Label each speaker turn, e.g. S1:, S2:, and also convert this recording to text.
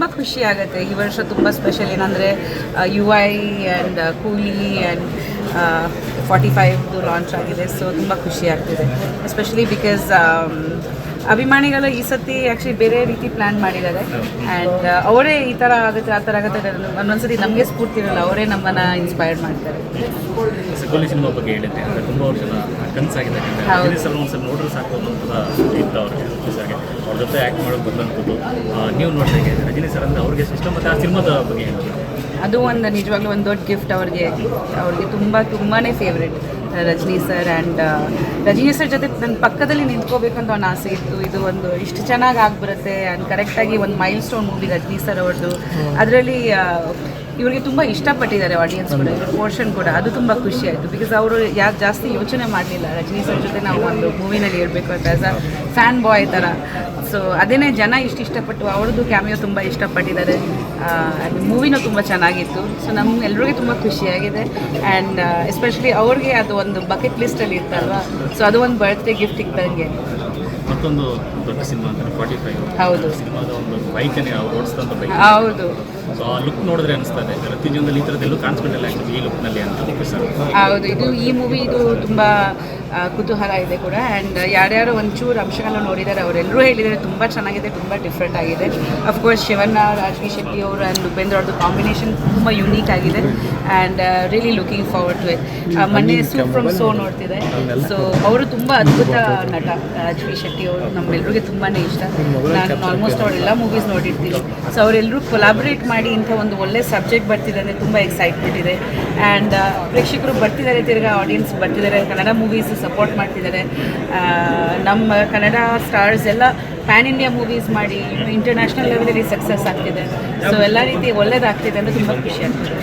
S1: ತುಂಬ ಖುಷಿ ಆಗುತ್ತೆ. ಈ ವರ್ಷ ತುಂಬ ಸ್ಪೆಷಲ್ ಏನಂದರೆ UI ಆ್ಯಂಡ್ ಕೂಲಿ ಆ್ಯಂಡ್ 45 ಲಾಂಚ್ ಆಗಿದೆ. ಸೊ ತುಂಬ ಖುಷಿ ಆಗ್ತಿದೆ, ಎಸ್ಪೆಷಲಿ ಬಿಕಾಸ್ ಅಭಿಮಾನಿಗಳು ಈ ಸತಿ ಆ್ಯಕ್ಚುಲಿ ಬೇರೆ ರೀತಿ ಪ್ಲ್ಯಾನ್ ಮಾಡಿದ್ದಾರೆ. ಆ್ಯಂಡ್ ಅವರೇ ಈ ಥರ ಆಗುತ್ತೆ ಆ ಥರ ಆಗುತ್ತೆ ಒಂದೊಂದ್ಸತಿ ನಮಗೆ ಸ್ಫೂರ್ತಿ ಇರಲ್ಲ, ಅವರೇ ನಮ್ಮನ್ನು ಇನ್ಸ್ಪೈರ್ ಮಾಡ್ತಾರೆ.
S2: ಸಗೋಲಿ ಸಿನಿಮಾ ಬಗ್ಗೆ ಹೇಳಿದ್ದೆ, ಅಂದರೆ ತುಂಬ ವರ್ಷದ ಕನಸಾಗಿದೆ. ಒಂದ್ಸಲ ನೋಡ್ರೆ ಸಾಕು ಅನ್ನೋಂಥದ್ದು ಇತ್ತು ಅವ್ರಿಗೆ. ಅವ್ರ ಜೊತೆ ಆ್ಯಕ್ಟ್ ಮಾಡೋದು ಬಂದಂಥದ್ದು ನೀವು ನೋಡಿದಾಗ ರಜನಿ ಸರ್ ಅಂದರೆ ಅವ್ರಿಗೆ ಇಷ್ಟ, ಮತ್ತು ಆ ಸಿನಿಮಾದ ಬಗ್ಗೆ ಹೇಳಿದ್ರು.
S1: ಅದು ಒಂದು ನಿಜವಾಗ್ಲೂ ಒಂದು ದೊಡ್ಡ ಗಿಫ್ಟ್ ಅವ್ರಿಗೆ ತುಂಬಾ favourite Rajini sir. And Rajini sir ಜೊತೆ ನನ್ನ ಪಕ್ಕದಲ್ಲಿ ನಿಂತ್ಕೋಬೇಕಂತ ಒಂದು ಆಸೆ ಇತ್ತು. ಇದು ಒಂದು ಇಷ್ಟು ಚೆನ್ನಾಗಿ ಆಗಿಬರುತ್ತೆ ಆ್ಯಂಡ್ ಕರೆಕ್ಟಾಗಿ ಒಂದು milestone movie Rajini sir ಅವ್ರದ್ದು. ಅದರಲ್ಲಿ ಇವರಿಗೆ ತುಂಬ ಇಷ್ಟಪಟ್ಟಿದ್ದಾರೆ ಆಡಿಯನ್ಸ್ ಕೂಡ, ಇವ್ರ ಪೋರ್ಷನ್ ಕೂಡ. ಅದು ತುಂಬ ಖುಷಿ ಆಯಿತು, ಬಿಕಾಸ್ ಅವರು ಯಾರು ಜಾಸ್ತಿ ಯೋಚನೆ ಮಾಡಲಿಲ್ಲ ರಜನಿ ಸರ್ ಜೊತೆ ನಾವು ಒಂದು ಮೂವಿನಲ್ಲಿ ಇರಬೇಕು ಅಂತ, ಆ್ಯಸ್ ಅ ಫ್ಯಾನ್ ಬಾಯ್ ಥರ. ಸೊ ಅದೇ ಜನ ಇಷ್ಟಪಟ್ಟು ಅವ್ರದ್ದು ಕ್ಯಾಮಿಯೋ ತುಂಬ ಇಷ್ಟಪಟ್ಟಿದ್ದಾರೆ. ಮೂವಿನೂ ತುಂಬ ಚೆನ್ನಾಗಿತ್ತು. ಸೊ ಎಲ್ರಿಗೂ ತುಂಬ ಖುಷಿಯಾಗಿದೆ. ಆ್ಯಂಡ್ ಎಸ್ಪೆಷಲಿ ಅವ್ರಿಗೆ ಅದು ಒಂದು ಬಕೆಟ್ ಲಿಸ್ಟಲ್ಲಿ ಇತ್ತಲ್ವ, ಸೊ ಅದು ಒಂದು ಬರ್ತ್ಡೇ ಗಿಫ್ಟ್ ಇದ್ದಂಗೆ.
S2: ಮತ್ತೊಂದು ದೊಡ್ಡ ಸಿನಿಮಾ ಅಂತಾರೆ 45.
S1: ಹೌದು,
S2: ಸಿನಿಮಾದ ಒಂದು ಬೈಕನ್ನೇ ಅವ್ರು ಓಡಿಸಿದಂಥ ಬೈಕ್.
S1: ಹೌದು.
S2: ಸೊ ಆ ಲುಕ್ ನೋಡಿದ್ರೆ ಅನಿಸ್ತದೆ ಪ್ರತಿ ಜೀವನದಲ್ಲಿ ಈ ಥರದ್ದೆಲ್ಲೂ ಕಾಣಿಸ್ಬಿಟ್ಟಿಲ್ಲ ಆ್ಯಕ್ಚುಲಿ ಈ ಲುಕ್ನಲ್ಲಿ ಅಂತ ಸರ್.
S1: ಹೌದು, ಈ ಮೂವಿ ತುಂಬ ಕುತೂಹಲ ಇದೆ ಕೂಡ. ಆ್ಯಂಡ್ ಯಾರ್ಯಾರು ಒಂಚೂರು ಅಂಶಗಳನ್ನ ನೋಡಿದ್ದಾರೆ ಅವರೆಲ್ಲರೂ ಹೇಳಿದ್ದಾರೆ ತುಂಬ ಚೆನ್ನಾಗಿದೆ, ತುಂಬ ಡಿಫ್ರೆಂಟ್ ಆಗಿದೆ. ಅಫ್ಕೋರ್ಸ್ ಶಿವಣ್ಣ, ರಾಜ್ವಿ ಶೆಟ್ಟಿ ಅವರು ಆ್ಯಂಡ್ ಉಪೇಂದ್ರ ಅವ್ರದ್ದು ಕಾಂಬಿನೇಷನ್ ತುಂಬ ಯುನೀಕ್ ಆಗಿದೆ. And really looking forward to it. ಮೊನ್ನೆ ಸೂಪ್ ಫ್ರಮ್ ಸೋ ನೋಡ್ತಿದೆ. ಸೊ ಅವರು ತುಂಬ ಅದ್ಭುತ ನಟ ರಾಜ್ವಿ ಶೆಟ್ಟಿ ಅವರು, ನಮ್ಮೆಲ್ಲರಿಗೆ ತುಂಬಾ ಇಷ್ಟ. ನಾನು ಆಲ್ಮೋಸ್ಟ್ ಅವರೆಲ್ಲ ಮೂವೀಸ್ ನೋಡಿರ್ತೀನಿ. ಸೊ ಅವರೆಲ್ಲರೂ ಕೊಲಾಬ್ರೇಟ್ ಮಾಡಿ ಇಂಥ ಒಂದು ಒಳ್ಳೆ ಸಬ್ಜೆಕ್ಟ್ ಬರ್ತಿದೆ ಅಂದರೆ ತುಂಬ ಎಕ್ಸೈಟ್ಮೆಂಟ್ ಇದೆ. ಆ್ಯಂಡ್ ಪ್ರೇಕ್ಷಕರು ಬರ್ತಿದ್ದಾರೆ, ತಿರ್ಗಾ ಆಡಿಯನ್ಸ್ ಬರ್ತಿದ್ದಾರೆ, ಕನ್ನಡ ಮೂವೀಸ್ ಸಪೋರ್ಟ್ ಮಾಡ್ತಿದ್ದಾರೆ. ನಮ್ಮ ಕನ್ನಡ ಸ್ಟಾರ್ಸ್ ಎಲ್ಲ ಪ್ಯಾನ್ ಇಂಡಿಯಾ ಮೂವೀಸ್ ಮಾಡಿ ಇಂಟರ್ನ್ಯಾಷನಲ್ ಲೆವೆಲಲ್ಲಿ ಸಕ್ಸಸ್ ಆಗ್ತಿದೆ. ಸೊ ಎಲ್ಲ ರೀತಿ ಒಳ್ಳೇದಾಗ್ತಿದೆ ಅಂದರೆ ತುಂಬ ಖುಷಿ ಆಗ್ತಿದೆ.